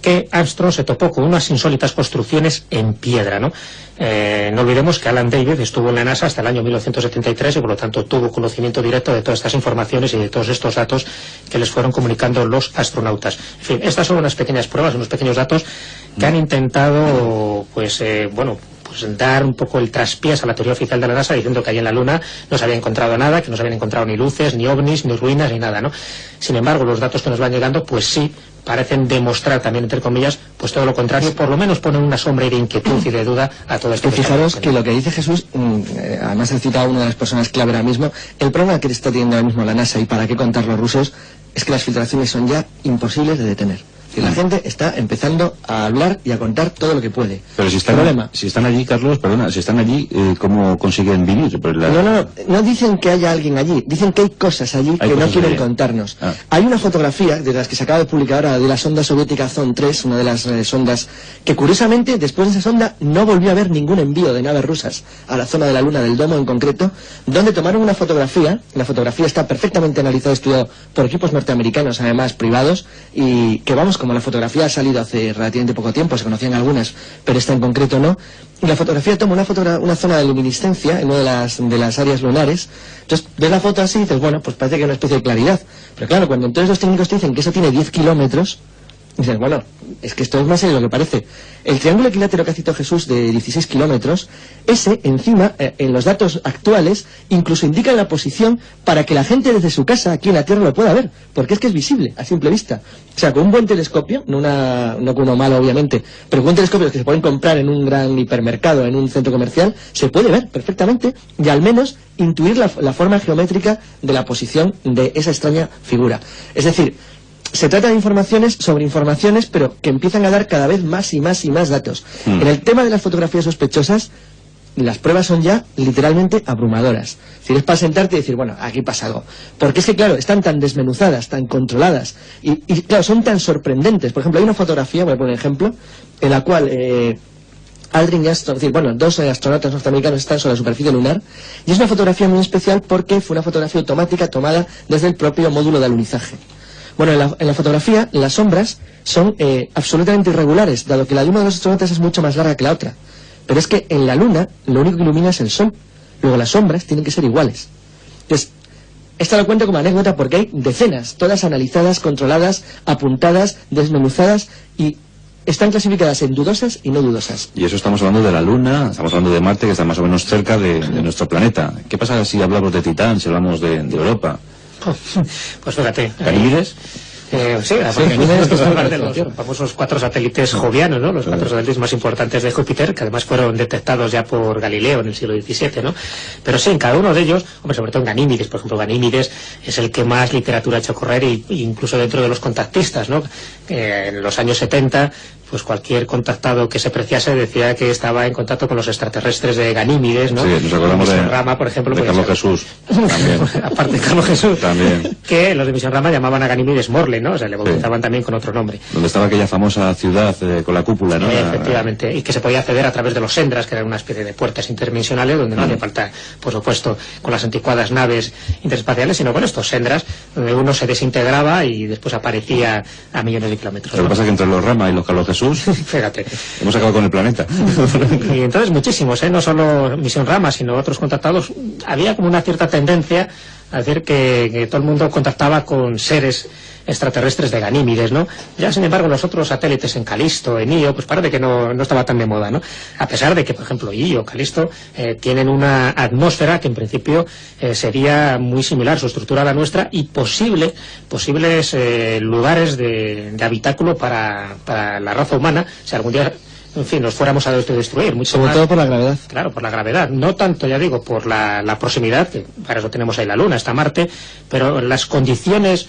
que Armstrong se topó con unas insólitas construcciones en piedra, ¿no? No olvidemos que Alan David estuvo en la NASA hasta el año 1973 y por lo tanto tuvo conocimiento directo de todas estas informaciones y de todos estos datos que les fueron comunicando los astronautas. En fin, estas son unas pequeñas pruebas, unos pequeños datos que han intentado, pues dar un poco el traspiés a la teoría oficial de la NASA, diciendo que allí en la Luna no se había encontrado nada, que no se habían encontrado ni luces, ni ovnis, ni ruinas, ni nada, ¿no? Sin embargo, los datos que nos van llegando, pues sí, parecen demostrar también, entre comillas, pues todo lo contrario, por lo menos ponen una sombra de inquietud y de duda a todo esto. Fijaros que lo que dice Jesús, además ha citado a una de las personas clave ahora mismo, el problema que está teniendo ahora mismo la NASA, y para qué contar los rusos, es que las filtraciones son ya imposibles de detener. Y la gente está empezando a hablar y a contar todo lo que puede. Pero si están allí, Carlos, perdona, si están allí, ¿cómo consiguen vivir? No dicen que haya alguien allí, dicen que hay cosas allí que no quieren contarnos. Hay una fotografía de las que se acaba de publicar ahora de la sonda soviética Zond 3, una de las sondas, que curiosamente después de esa sonda no volvió a haber ningún envío de naves rusas a la zona de la Luna, del domo en concreto, donde tomaron una fotografía. La fotografía está perfectamente analizada y estudiada por equipos norteamericanos, además privados, y que vamos como la fotografía ha salido hace relativamente poco tiempo, se conocían algunas, pero esta en concreto no, y la fotografía toma una zona de luminiscencia en una de las áreas lunares. Entonces ves la foto así y dices, bueno, pues parece que hay una especie de claridad, pero claro, cuando entonces los técnicos te dicen que eso tiene 10 kilómetros, dices, bueno, es que esto es más serio de lo que parece. El triángulo equilátero que ha citado Jesús de 16 kilómetros, ese, encima, en los datos actuales, incluso indica la posición para que la gente desde su casa, aquí en la Tierra, lo pueda ver, porque es que es visible, a simple vista. O sea, con un buen telescopio, no con uno malo, obviamente, pero con un telescopio que se pueden comprar en un gran hipermercado, en un centro comercial, se puede ver perfectamente, y al menos intuir la forma geométrica de la posición de esa extraña figura. Es decir, se trata de informaciones sobre informaciones, pero que empiezan a dar cada vez más y más y más datos. En el tema de las fotografías sospechosas, las pruebas son ya literalmente abrumadoras. Es decir, es para sentarte y decir, bueno, aquí pasa algo. Porque es que, claro, están tan desmenuzadas, tan controladas, y claro, son tan sorprendentes. Por ejemplo, hay una fotografía, voy a poner un ejemplo, en la cual Aldrin y Armstrong, es decir, bueno, dos astronautas norteamericanos están sobre la superficie lunar, y es una fotografía muy especial porque fue una fotografía automática tomada desde el propio módulo de alunizaje. Bueno, en la fotografía las sombras son absolutamente irregulares, dado que la luna de los astronautas es mucho más larga que la otra. Pero es que en la luna lo único que ilumina es el sol. Luego las sombras tienen que ser iguales. Entonces, esta lo cuento como anécdota porque hay decenas, todas analizadas, controladas, apuntadas, desmenuzadas y están clasificadas en dudosas y no dudosas. Y eso estamos hablando de la Luna, estamos hablando de Marte, que está más o menos cerca de nuestro planeta. ¿Qué pasa si hablamos de Titán, si hablamos de Europa? Pues fíjate. ¿Ganímedes? Sí, Ganímedes, que hablar de los famosos 4 satélites jovianos, ¿no? Los 4 satélites más importantes de Júpiter, que además fueron detectados ya por Galileo en el siglo XVII, ¿no? Pero sí, en cada uno de ellos, hombre, sobre todo en Ganímedes, por ejemplo, Ganímedes es el que más literatura ha hecho correr, incluso dentro de los contactistas, ¿no? En los años 70, pues cualquier contactado que se preciase decía que estaba en contacto con los extraterrestres de Ganímedes, ¿no? Sí, nos acordamos de Misión Rama, por ejemplo, de Carlos Jesús, también. Aparte de Carlos Jesús, también. Que los de Misión Rama llamaban a Ganímedes Morle, ¿no? O sea, le bautizaban también con otro nombre. Donde estaba aquella famosa ciudad con la cúpula, ¿no? Efectivamente, y que se podía acceder a través de los Sendras, que eran una especie de puertas interdimensionales donde no hacía falta, por supuesto, con las anticuadas naves interespaciales, sino con estos Sendras, donde uno se desintegraba y después aparecía a millones de kilómetros. Lo que pasa es que entre los Rama y los Carlos Jesús, fíjate, hemos acabado con el planeta. Y entonces muchísimos, no solo Misión Rama, sino otros contactados, había como una cierta tendencia a decir que todo el mundo contactaba con seres extraterrestres de Ganímedes, ¿no? Ya, sin embargo, los otros satélites en Calisto, en Io, pues parece que no estaba tan de moda, ¿no? A pesar de que, por ejemplo, Io, Calisto, tienen una atmósfera que en principio sería muy similar su estructura a la nuestra y posibles lugares de habitáculo para la raza humana, si algún día, en fin, nos fuéramos a destruir. Mucho sobre más, todo por la gravedad. Claro, por la gravedad. No tanto, ya digo, por la proximidad, que para eso tenemos ahí la Luna, está Marte, pero las condiciones,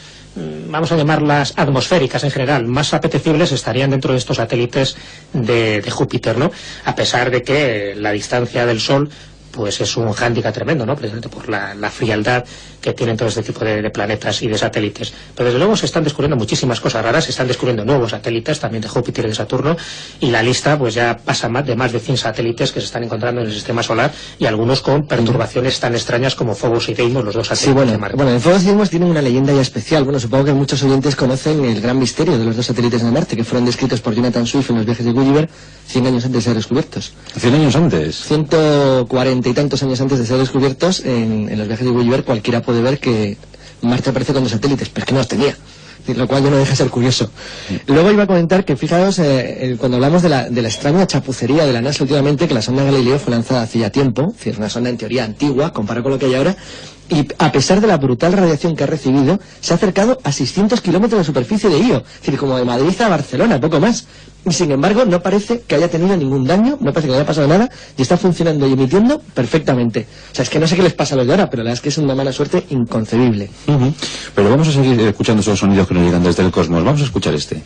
vamos a llamarlas atmosféricas en general, más apetecibles estarían dentro de estos satélites de Júpiter, ¿no? A pesar de que la distancia del Sol pues es un hándicap tremendo, ¿no? Precisamente por la frialdad que tienen todo este tipo de planetas y de satélites. Pero desde luego se están descubriendo muchísimas cosas raras, se están descubriendo nuevos satélites también de Júpiter y de Saturno, y la lista pues ya pasa de más de 100 satélites que se están encontrando en el sistema solar, y algunos con perturbaciones tan extrañas como Phobos y Deimos, los dos satélites de Marte. Bueno, en Phobos y Deimos tienen una leyenda ya especial. Bueno, supongo que muchos oyentes conocen el gran misterio de los dos satélites de Marte, que fueron descritos por Jonathan Swift en los viajes de Gulliver 100 años antes de ser descubiertos. ¿100 años antes? 140 y tantos años antes de ser descubiertos, en los viajes de Gulliver cualquiera puede ver que Marte aparece con dos satélites, pero es que no los tenía. Lo cual ya no deja de ser curioso. Luego iba a comentar que, fijaos, cuando hablamos de la extraña chapucería de la NASA últimamente, que la sonda Galileo fue lanzada hace ya tiempo, es decir, una sonda en teoría antigua, comparado con lo que hay ahora, y a pesar de la brutal radiación que ha recibido, se ha acercado a 600 kilómetros de superficie de Io, es decir, como de Madrid a Barcelona, poco más. Y sin embargo, no parece que haya tenido ningún daño, no parece que haya pasado nada, y está funcionando y emitiendo perfectamente. O sea, es que no sé qué les pasa a los de ahora, pero la verdad es que es una mala suerte inconcebible. Pero vamos a seguir escuchando esos sonidos que nos llegan desde el cosmos. Vamos a escuchar este. Es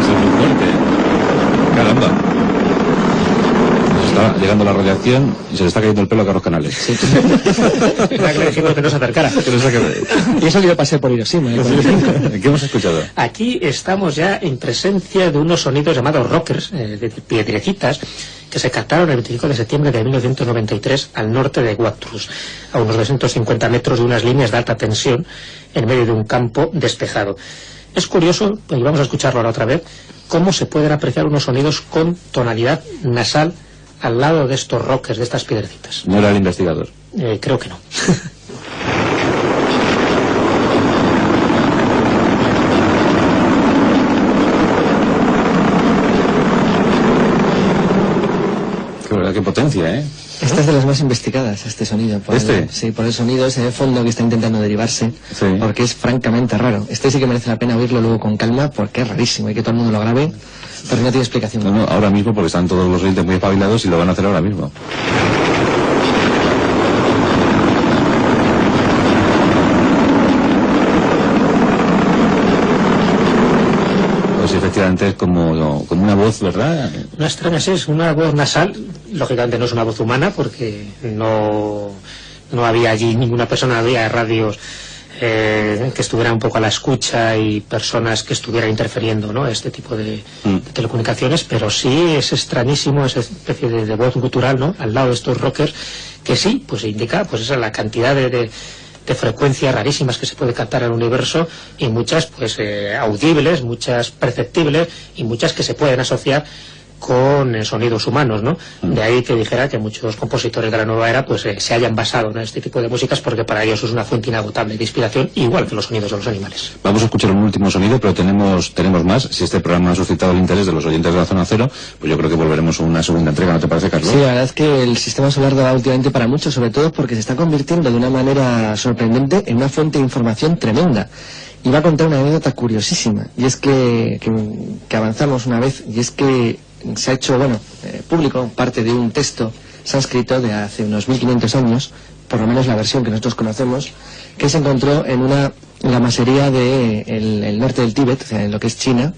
muy fuerte. Caramba. Está llegando la radiación y se le está cayendo el pelo a Carlos Canales. Sí. Era que le dijimos que no se acercara. Y eso que yo pasé por Hiroshima. ¿Qué hemos escuchado? Aquí estamos ya en presencia de unos sonidos llamados rockers, de piedrecitas, que se captaron el 25 de septiembre de 1993 al norte de Guatrus, a unos 250 metros de unas líneas de alta tensión en medio de un campo despejado. Es curioso, y vamos a escucharlo ahora otra vez, cómo se pueden apreciar unos sonidos con tonalidad nasal al lado de estos rockers, de estas piedrecitas. ¿No era el investigador? Creo que no. Qué potencia, ¿eh? Esta es de las más investigadas, este sonido. Sí, por el sonido, ese fondo que está intentando derivarse, sí. Porque es francamente raro. Este sí que merece la pena oírlo luego con calma, porque es rarísimo y que todo el mundo lo grabe, pero no tiene explicación. No, ahora mismo, porque están todos los oyentes muy espabilados y lo van a hacer ahora mismo. Pues efectivamente es como una voz, ¿verdad? Una extraña, sí, es una voz nasal. Lógicamente no es una voz humana, porque no había allí ninguna persona, había radios que estuvieran un poco a la escucha y personas que estuvieran interfiriendo, ¿no? Este tipo de telecomunicaciones, pero sí es extrañísimo esa especie de voz gutural, ¿no? Al lado de estos rockers, que sí, pues indica pues esa la cantidad de frecuencias rarísimas que se puede captar en el universo, y muchas pues audibles, muchas perceptibles y muchas que se pueden asociar con sonidos humanos, ¿no? De ahí que dijera que muchos compositores de la nueva era pues se hayan basado en este tipo de músicas, porque para ellos es una fuente inagotable de inspiración, igual que los sonidos de los animales. Vamos a escuchar un último sonido, pero tenemos más. Si este programa ha suscitado el interés de los oyentes de la Zona Cero, pues yo creo que volveremos a una segunda entrega, ¿no te parece, Carlos? Sí, la verdad es que el sistema solar da últimamente para mucho, sobre todo porque se está convirtiendo de una manera sorprendente en una fuente de información tremenda. Y va a contar una anécdota curiosísima, y es que avanzamos una vez, y es que se ha hecho, público parte de un texto sánscrito de hace unos 1500 años, por lo menos la versión que nosotros conocemos, que se encontró en la masería del norte del Tíbet, o sea, en lo que es China,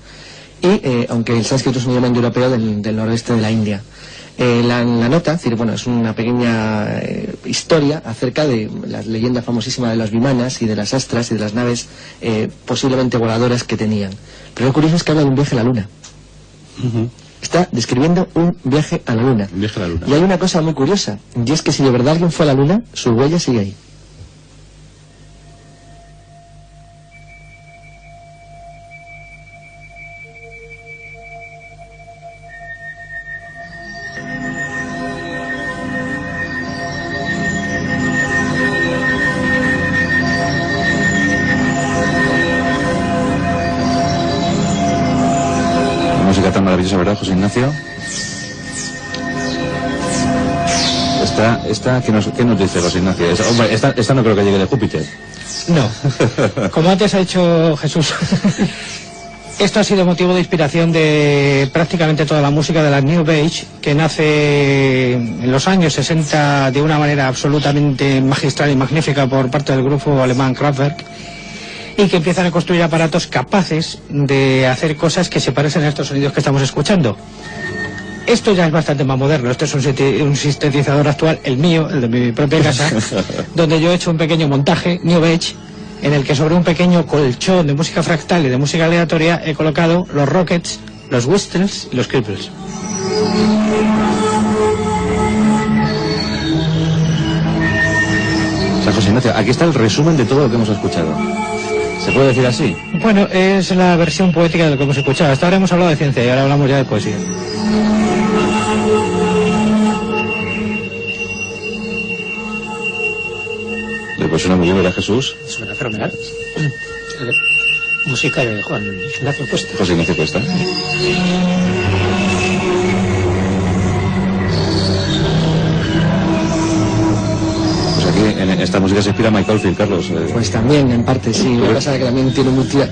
y aunque el sánscrito es un idioma indoeuropeo del noroeste de la India. La nota, es una pequeña historia acerca de la leyenda famosísima de los vimanas y de las astras y de las naves posiblemente voladoras que tenían. Pero lo curioso es que habla de un viaje a la luna. Está describiendo un viaje a la luna. Un viaje a la luna. Y hay una cosa muy curiosa, y es que si de verdad alguien fue a la luna, su huella sigue ahí. Tan maravillosa, ¿verdad, José Ignacio? ¿Qué nos dice José Ignacio? Esta no creo que llegue de Júpiter. No. Como antes ha dicho Jesús, esto ha sido motivo de inspiración de prácticamente toda la música de la New Age, que nace en los años 60 de una manera absolutamente magistral y magnífica por parte del grupo alemán Kraftwerk, y que empiezan a construir aparatos capaces de hacer cosas que se parecen a estos sonidos que estamos escuchando. Esto ya es bastante más moderno. Esto es un sintetizador actual, el mío, el de mi propia casa, donde yo he hecho un pequeño montaje New Age, en el que sobre un pequeño colchón de música fractal y de música aleatoria he colocado los Rockets, los Whistles y los Cripples. O sea, José Ignacio, aquí está el resumen de todo lo que hemos escuchado. ¿Se puede decir así? Bueno, es la versión poética de lo que hemos escuchado. Hasta ahora hemos hablado de ciencia y ahora hablamos ya de poesía. Pues suena muy bien, ¿verdad, Jesús? Suena fenomenal. Música de Juan Ignacio Cuesta. José Ignacio Cuesta. En esta música se inspira Michael Field, Carlos. Pues también, en parte, sí. Lo que pasa es que también tiene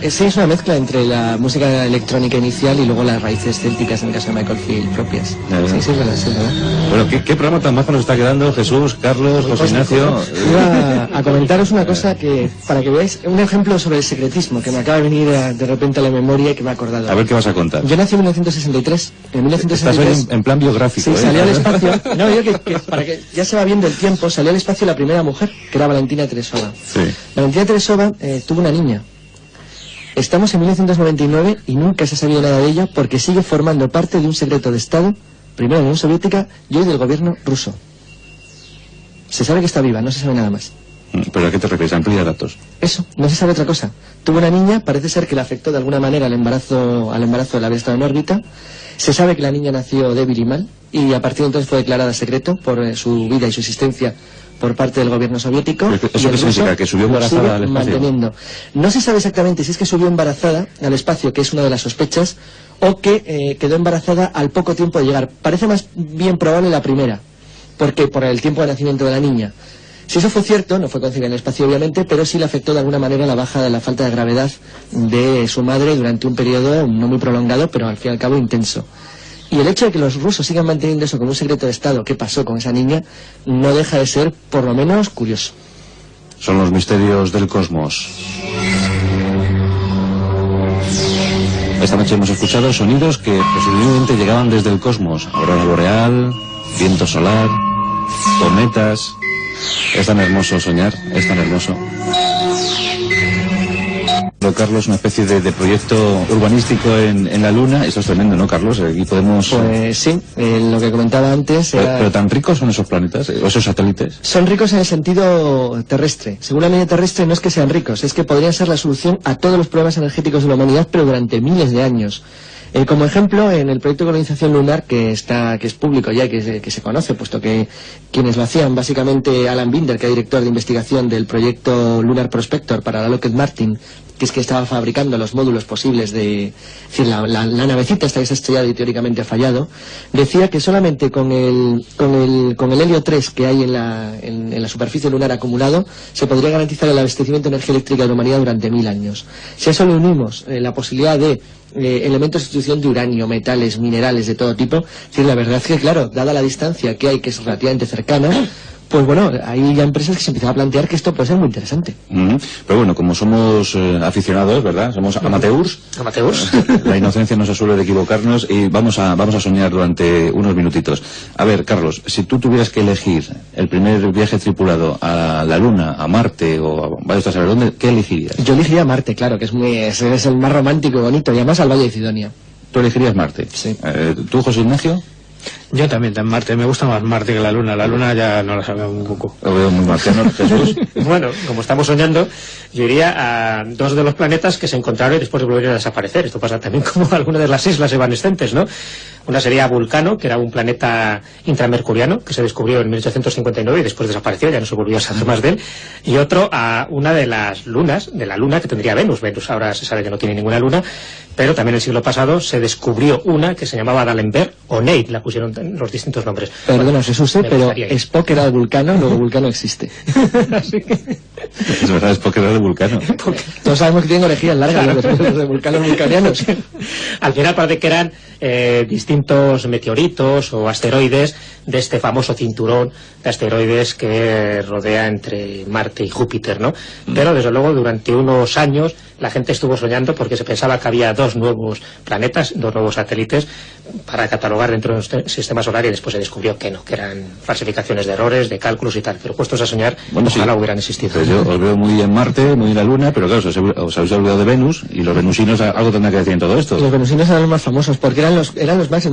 sí, es una mezcla entre la música electrónica inicial y luego las raíces célticas, en el caso de Michael Field, propias. Sí, es verdad, sí, ¿verdad? Bueno, ¿qué programa tan bajo nos está quedando, Jesús, Carlos, José Ignacio? Iba a comentaros una cosa para que veáis, un ejemplo sobre el secretismo, que me acaba de venir de repente a la memoria y que me he acordado. A ver qué vas a contar. Yo nací en 1963. En 1963... Estás en plan biográfico. Sí, salió al espacio... No, para que ya se va viendo el tiempo, salió al espacio la primera mujer, que era Valentina Tereshova. Sí. Valentina Tereshova tuvo una niña. Estamos en 1999 y nunca se ha sabido nada de ella porque sigue formando parte de un secreto de Estado primero de la Unión Soviética y hoy del gobierno ruso. Se sabe que está viva, no se sabe nada más. ¿Pero a qué te refieres? Amplía datos. Eso, no se sabe otra cosa. Tuvo una niña, parece ser que le afectó de alguna manera al embarazo del haber estado en órbita. Se sabe que la niña nació débil y mal, y a partir de entonces fue declarada secreto por su vida y su existencia por parte del gobierno soviético. ¿Eso qué significa? ¿Que subió embarazada al espacio? Manteniendo. No se sabe exactamente si es que subió embarazada al espacio, que es una de las sospechas, o que quedó embarazada al poco tiempo de llegar. Parece más bien probable la primera, porque por el tiempo de nacimiento de la niña. Si eso fue cierto, no fue concebida en el espacio obviamente, pero sí le afectó de alguna manera la falta de gravedad de su madre durante un periodo no muy prolongado, pero al fin y al cabo intenso. Y el hecho de que los rusos sigan manteniendo eso como un secreto de Estado, ¿qué pasó con esa niña?, no deja de ser, por lo menos, curioso. Son los misterios del cosmos. Esta noche hemos escuchado sonidos que posiblemente llegaban desde el cosmos. Aurora boreal, viento solar, cometas. Es tan hermoso soñar, es tan hermoso. Carlos, una especie de proyecto urbanístico en la Luna. Eso es tremendo, ¿no, Carlos? Aquí podemos... Pues sí, lo que comentaba antes era... ¿Pero tan ricos son esos planetas, o esos satélites? Son ricos en el sentido terrestre. Según la media terrestre no es que sean ricos, es que podrían ser la solución a todos los problemas energéticos de la humanidad, pero durante miles de años. Como ejemplo, en el proyecto de colonización lunar, que es público ya, que se conoce, puesto que quienes lo hacían, básicamente Alan Binder, que es director de investigación del proyecto Lunar Prospector para la Lockheed Martin, que es que estaba fabricando los módulos posibles de... Es decir, la navecita esta que se ha estrellado y teóricamente ha fallado, decía que solamente con el helio 3 que hay en la superficie lunar acumulado, se podría garantizar el abastecimiento de energía eléctrica de la humanidad durante 1000 años. Si a eso le unimos la posibilidad de elementos de sustitución de uranio, metales, minerales de todo tipo, es decir, la verdad es que, claro, dada la distancia que hay, que es relativamente cercana, pues bueno, hay ya empresas que se empiezan a plantear que esto puede ser muy interesante. Pero bueno, como somos aficionados, ¿verdad? Somos amateurs. Amateurs. La inocencia nos asuele de equivocarnos y vamos a soñar durante unos minutitos. A ver, Carlos, si tú tuvieras que elegir el primer viaje tripulado a la Luna, a Marte o vaya a saber dónde, ¿qué elegirías? Yo elegiría Marte, claro, que es el más romántico y bonito, y además al Valle de Sidonia. ¿Tú elegirías Marte? Sí. ¿Tú, José Ignacio? Yo también, en Marte. Me gusta más Marte que la Luna. La Luna ya no la sabemos un poco. Lo veo muy marciano, Jesús. Bueno, como estamos soñando, yo iría a dos de los planetas que se encontraron y después volvieron a desaparecer. Esto pasa también como algunas de las islas evanescentes, ¿no? Una sería Vulcano, que era un planeta intramercuriano que se descubrió en 1859 y después desapareció, ya no se volvió a saber más de él. Y otro a una de las lunas, de la Luna que tendría Venus. Venus ahora se sabe que no tiene ninguna luna, pero también el siglo pasado se descubrió una que se llamaba D'Alembert o Nate, la pusieron los distintos nombres. Perdona, bueno, Jesús, pero Spock era de Vulcano, luego Vulcano existe. Así que... Es verdad, Spock era de Vulcano. Todos sabemos que tienen orejillas largas los de vulcanos vulcanianos. Al final parece que eran distintos meteoritos o asteroides de este famoso cinturón de asteroides que rodea entre Marte y Júpiter, ¿no? Pero desde luego durante unos años la gente estuvo soñando porque se pensaba que había dos nuevos planetas, dos nuevos satélites para catalogar dentro del sistema solar, y después se descubrió que no, que eran falsificaciones de errores, de cálculos y tal. Pero puestos a soñar, bueno, ojalá hubieran existido. Pues yo os veo muy en Marte, muy en la Luna, pero claro, os habéis olvidado de Venus, y los venusinos algo tendrán que decir en todo esto. Los venusinos eran los más famosos porque eran los más...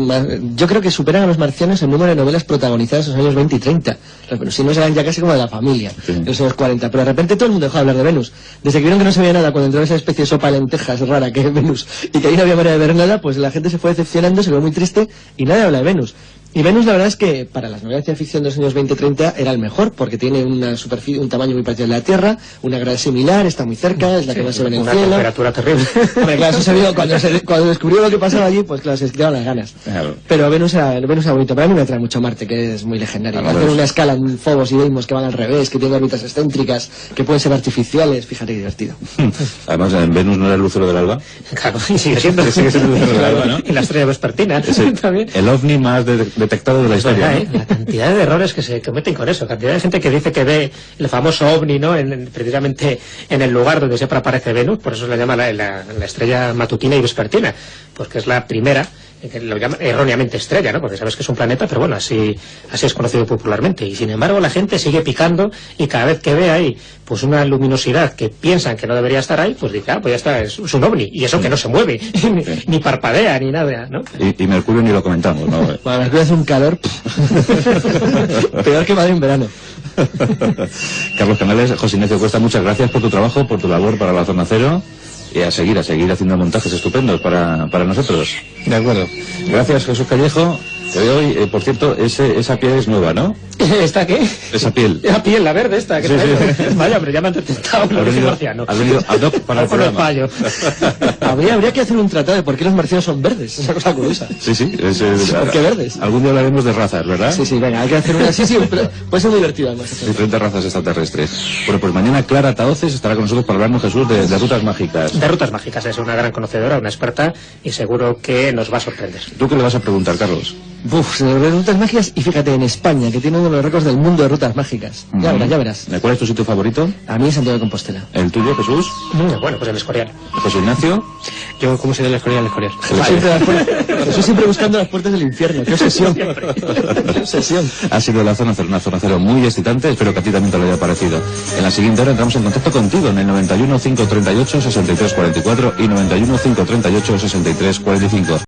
Yo creo que superan a los marcianos en número de novelas protagonizadas en los años 20 y 30. Los venusinos eran ya casi como de la familia, en los años 40. Pero de repente todo el mundo dejó de hablar de Venus. Desde que vieron que no se veía nada cuando entró esa especie de sopa de lentejas rara que es Venus, y que ahí no había manera de ver nada, pues la gente se fue decepcionando, se ve muy triste, y nadie habla de Venus. Y Venus, la verdad es que para las novelas de ciencia ficción de los años 20-30 era el mejor, porque tiene una superficie, un tamaño muy parecido a la Tierra, una gravedad similar, está muy cerca, es la que más se ve en el cielo. Una temperatura terrible. Hombre, claro, eso se vio cuando descubrió lo que pasaba allí, pues claro, se quitaban las ganas. Claro. Pero Venus era bonito. Para mí me atrae mucho Marte, que es muy legendario. Hacer una escala en Phobos y Deimos que van al revés, que tienen órbitas excéntricas, que pueden ser artificiales, fíjate qué divertido. Además, en Venus no era el lucero del alba. Claro, y sigue siendo el lucero del alba, ¿no? Y la estrella vespertina también. El ovni más detectado de la historia. La cantidad de errores que se cometen con eso, cantidad de gente que dice que ve el famoso ovni, ¿no? Precisamente en el lugar donde siempre aparece Venus, por eso se la llama la estrella matutina y vespertina, porque es la primera que lo llaman erróneamente estrella, ¿no? Porque sabes que es un planeta, pero bueno, así es conocido popularmente. Y sin embargo la gente sigue picando y cada vez que ve ahí pues una luminosidad que piensan que no debería estar ahí, pues dice, pues ya está, es un ovni. Y eso que no se mueve, ni parpadea, ni nada, ¿no? Y Mercurio ni lo comentamos, ¿no? Bueno, Mercurio hace un calor peor que Madrid en verano. Carlos Canales, José Ignacio Cuesta, muchas gracias por tu trabajo, por tu labor para la Zona Cero. Y a seguir haciendo montajes estupendos para nosotros. De acuerdo. Gracias, Jesús Callejo. Te veo hoy, por cierto, esa piel es nueva, ¿no? ¿Esta qué? Esa piel. La piel, la verde esta, que Vaya, pero ya me han detectado lo que es marciano. Has venido ad hoc para el programa. Habría que hacer un tratado de por qué los marcianos son verdes. Es una cosa curiosa. Sí. ¿Por qué verdes? Algún día hablaremos de razas, ¿verdad? Sí, venga, hay que hacer una... Sí, pero puede ser muy divertido además. Diferentes razas extraterrestres. Bueno, pues mañana Clara Taoces estará con nosotros para hablarnos, Jesús, de rutas mágicas. De rutas mágicas, es una gran conocedora, una experta, y seguro que nos va a sorprender. ¿Tú qué le vas a preguntar, Carlos? De rutas mágicas, y fíjate, en España, que tiene uno de los récords del mundo de rutas mágicas. Ya verás. ¿Cuál es tu sitio favorito? A mí es Santiago de Compostela. ¿El tuyo, Jesús? Bueno, pues el Escorial. ¿José Ignacio? Yo, como soy del Escorial, Jesús siempre buscando las puertas del infierno. ¡Qué obsesión! ¡Qué obsesión! Ha sido la Zona Cero, una Zona Cero muy excitante. Espero que a ti también te lo haya parecido. En la siguiente hora entramos en contacto contigo en el 91 538 63 44 y 91 538 63 45.